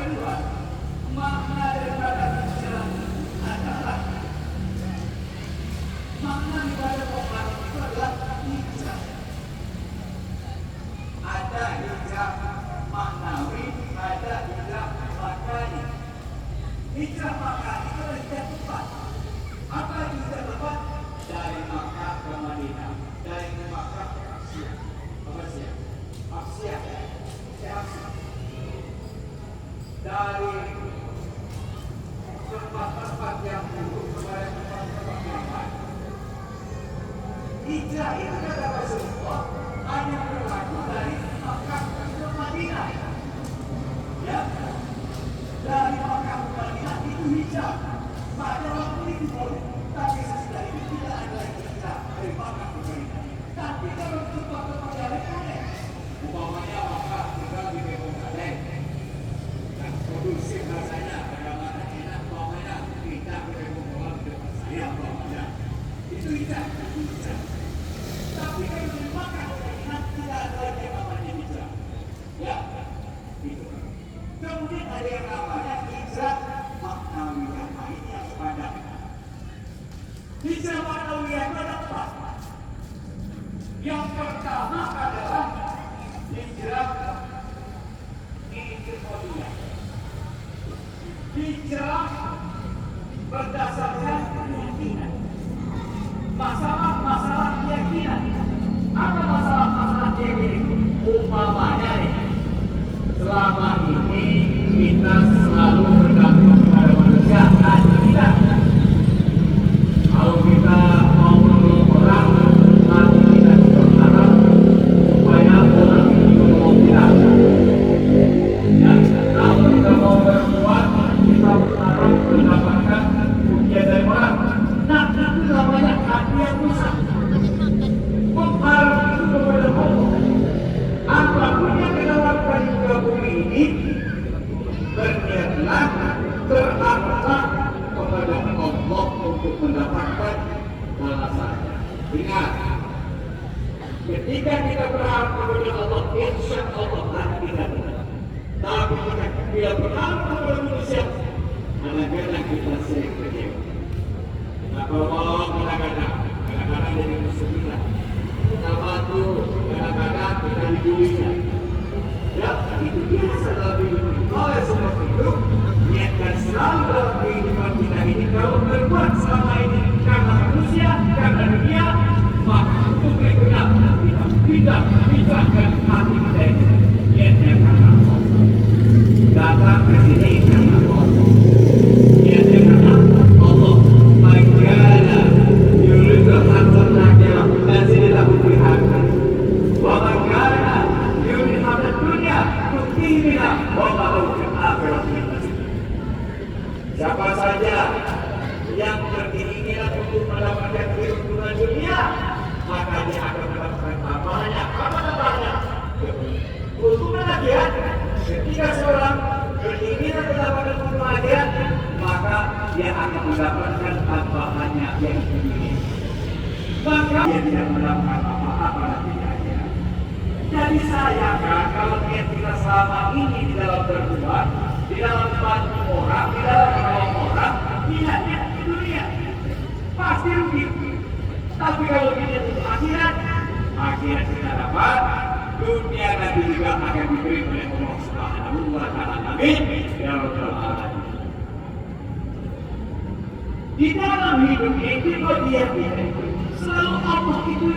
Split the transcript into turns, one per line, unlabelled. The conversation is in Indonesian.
kedua, makna daripada hijrah adalah makna daripada Quran itu adalah hijrah. Ada hijrah maknawi, ada hijrah maknani. Hijrah maknani itu adalah hijrah tempat. Apa hijrah tempat? Dari Makkah ke Madinah, dari Makkah ke Asia. Dari tempat-tempat yang buruk kepada tempat-tempat yang baik. Hijrah itu kata Rasulullah hanya berlaku dari Makkah ke Madinah. Ya, dari Makkah ke Madinah itu hijrah. Pada waktu itu boleh, tapi sesudah itu tidak ada lagi hijrah dari Makkah ke Madinah. Tapi kalau tempat-tempat yang lain, umpamanya Makkah tinggal di Bengkulu, produksi rasanya bagaimana enak, umpamanya kita ke Bengkulu di depan saya, umpamanya itu hijrah. Tapi kalau di Makkah ke Madinah tidak ada lagi yang namanya hijrah. Ya, itu. Kemudian ada yang namanya hijrah maknawiyah. Ini yang sepadan. Hijrah maknawiyah itu ada empat. Yang pertama adalah hijrah i'tiqadiyah. Hijrah berdasarkan keyakinan. Masalah-masalah keyakinan. Apa masalah-masalah keyakinan? Umpamanya nih, selama ini kita selalu bergantung kepada manusia, tidak. Kalau kita mau menolong orang, nanti kita berharap supaya orang itu menolong kita. Ya, kalau kita mau berbuat, kita berharap mendapatkan pujian dari orang. Nah, itu namanya hati yang rusak. Mengharap itu kepada Allah. Apapun yang kita lakukan di muka bumi ini, berniatlah, berharaplah kepada Allah untuk mendapatkan balasannya. Ingat, ketika kita berharap kepada Allah, insya Allah akan kita dapat. Tapi jika kita berharap kepada manusia, kadang-kadang kita sering kecewa. Kita tolong kadang-kadang jadi musibah. Kita bantu kadang-kadang kita didulinya. Ya, itu biasa dalam hidup. Oleh sebab itu, niatkan selalu dalam kehidupan kita ini, kalau berbuat selama ini karena manusia, karena dunia, maka untuk berikutnya kita tidak pindahkan hati kita ini. Niatnya karena Allah. Datang ke sini karena Allah. Niatnya karena Allah. Maka yuridu hasan akhirah dan sinilah berharga. Wa makana yuridu hasan dunia tutimina wa ma'ruf akhirat. Siapa saja yang berkeinginan untuk mendapatkan keuntungan dunia, maka dia akan mendapatkan tambahannya. Apa tambahnya? Keuntungan akhirat. Ketika seorang berkeinginan mendapatkan keuntungan akhirat, maka dia akan mendapatkan tambahannya yang tinggi. Maka dia tidak mendapatkan apa-apa nanti akhirat. Jadi sayangkan kalau kita selama ini di dalam berbuat, di dalam bantu orang, di dalam menolong orang, niatnya di dunia pasti rugi. Tapi kalau kita untuk akhirat, akhirat kita dapat, dunia nanti juga akan diberi oleh Allah Subhanahu wa Ta'ala. Amin. Ya Rabbal Alamin. Di dalam hidup ini, dia selalu Allah itu